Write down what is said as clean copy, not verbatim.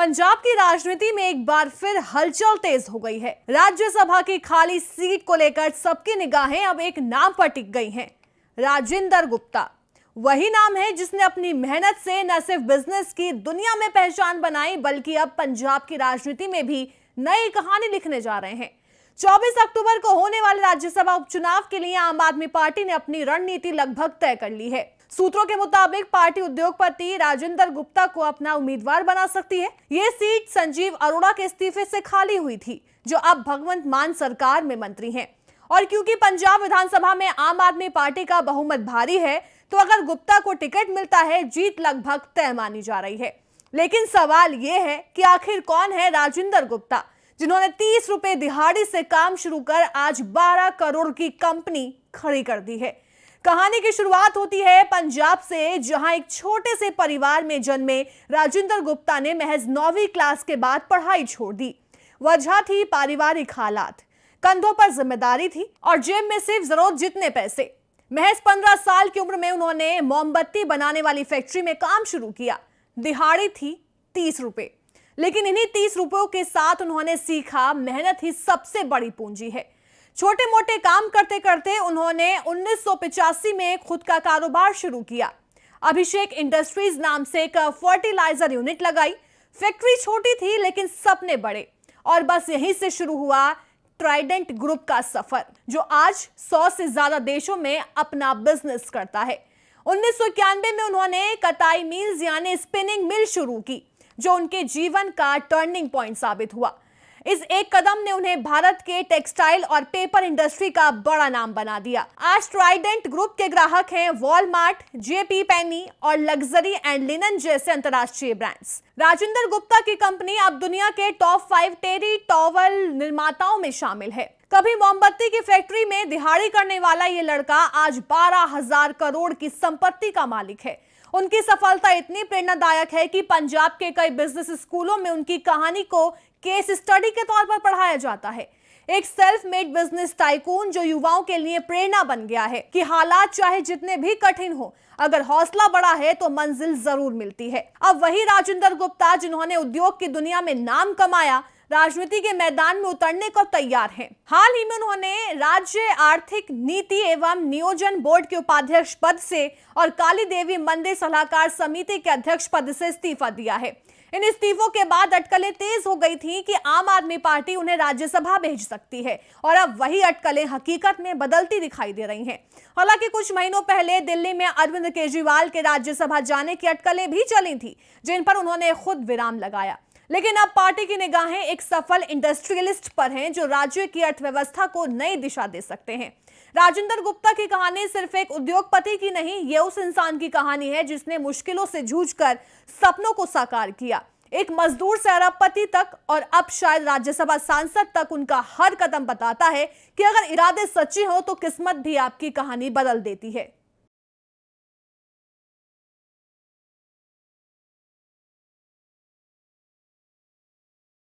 पंजाब की राजनीति में एक बार फिर हलचल तेज हो गई है। राज्यसभा की खाली सीट को लेकर सबकी निगाहें अब एक नाम पर टिक गई हैं, राजिंदर गुप्ता। वही नाम है जिसने अपनी मेहनत से न सिर्फ बिजनेस की दुनिया में पहचान बनाई, बल्कि अब पंजाब की राजनीति में भी नई कहानी लिखने जा रहे हैं। 24 अक्टूबर को होने वाले राज्यसभा उपचुनाव के लिए आम आदमी पार्टी ने अपनी रणनीति लगभग तय कर ली है। सूत्रों के मुताबिक पार्टी उद्योगपति राजिंदर गुप्ता को अपना उम्मीदवार बना सकती है। यह सीट संजीव अरोड़ा के इस्तीफे से खाली हुई थी, जो अब भगवंत मान सरकार में मंत्री हैं। और क्योंकि पंजाब विधानसभा में आम आदमी पार्टी का बहुमत भारी है, तो अगर गुप्ता को टिकट मिलता है, जीत लगभग तय मानी जा रही है। लेकिन सवाल यह है कि आखिर कौन है राजिंदर गुप्ता, जिन्होंने 30 रुपए दिहाड़ी से काम शुरू कर आज 12 करोड़ की कंपनी खड़ी कर दी है। कहानी की शुरुआत होती है पंजाब से, जहां एक छोटे से परिवार में जन्मे राजिंदर गुप्ता ने महज 9वीं क्लास के बाद पढ़ाई छोड़ दी। वजह थी पारिवारिक हालात, कंधों पर जिम्मेदारी थी और जेब में सिर्फ जरूरत जितने पैसे। महज 15 साल की उम्र में उन्होंने मोमबत्ती बनाने वाली फैक्ट्री में काम शुरू किया। दिहाड़ी थी 30 रुपए, लेकिन इन्हीं 30 रुपयों के साथ उन्होंने सीखा मेहनत ही सबसे बड़ी पूंजी है। छोटे मोटे काम करते करते उन्होंने 1985 में खुद का कारोबार शुरू किया। अभिषेक इंडस्ट्रीज नाम से एक फर्टिलाइजर यूनिट लगाई। फैक्ट्री छोटी थी लेकिन सपने बड़े, और बस यहीं से शुरू हुआ ट्राइडेंट ग्रुप का सफर, जो आज 100 से ज्यादा देशों में अपना बिजनेस करता है। 1991 में उन्होंने कताई मिल्स यानी स्पिनिंग मिल शुरू की, जो उनके जीवन का टर्निंग पॉइंट साबित हुआ। इस एक कदम ने उन्हें भारत के टेक्सटाइल और पेपर इंडस्ट्री का बड़ा नाम बना दिया। आज ट्राइडेंट ग्रुप के ग्राहक हैं वॉलमार्ट, जेपी पेनी और लग्जरी एंड लिनन जैसे अंतर्राष्ट्रीय ब्रांड्स। राजिंदर गुप्ता की कंपनी अब दुनिया के टॉप 5 टेरी टॉवल निर्माताओं में शामिल है। कभी मोमबत्ती की फैक्ट्री में दिहाड़ी करने वाला ये लड़का आज 12,000 करोड़ की संपत्ति का मालिक है। उनकी सफलता इतनी प्रेरणादायक है कि पंजाब के कई बिजनेस स्कूलों में उनकी कहानी को केस स्टडी के तौर पर पढ़ाया जाता है। एक सेल्फ मेड बिजनेस टाइकून जो युवाओं के लिए प्रेरणा बन गया है कि हालात चाहे जितने भी कठिन हो, अगर हौसला बड़ा है तो मंजिल जरूर मिलती है। अब वही राजिंदर गुप्ता, जिन्होंने उद्योग की दुनिया में नाम कमाया, राजनीति के मैदान में उतरने को तैयार हैं। हाल ही में उन्होंने राज्य आर्थिक नीति एवं नियोजन बोर्ड के उपाध्यक्ष पद से और काली देवी मंदिर सलाहकार समिति के अध्यक्ष पद से इस्तीफा दिया है। इन इस्तीफों के बाद अटकलें तेज हो गई थी कि आम आदमी पार्टी उन्हें राज्यसभा भेज सकती है, और अब वही अटकलें हकीकत में बदलती दिखाई दे रही हैं। हालांकि कुछ महीनों पहले दिल्ली में अरविंद केजरीवाल के राज्यसभा जाने की अटकलें भी चली थी, जिन पर उन्होंने खुद विराम लगाया। लेकिन अब पार्टी की निगाहें एक सफल इंडस्ट्रियलिस्ट पर हैं, जो राज्य की अर्थव्यवस्था को नई दिशा दे सकते हैं। राजिंदर गुप्ता की कहानी सिर्फ एक उद्योगपति की नहीं, ये उस इंसान की कहानी है जिसने मुश्किलों से जूझकर सपनों को साकार किया। एक मजदूर से अरबपति तक, और अब शायद राज्यसभा सांसद तक, उनका हर कदम बताता है कि अगर इरादे सच्चे हो तो किस्मत भी आपकी कहानी बदल देती है।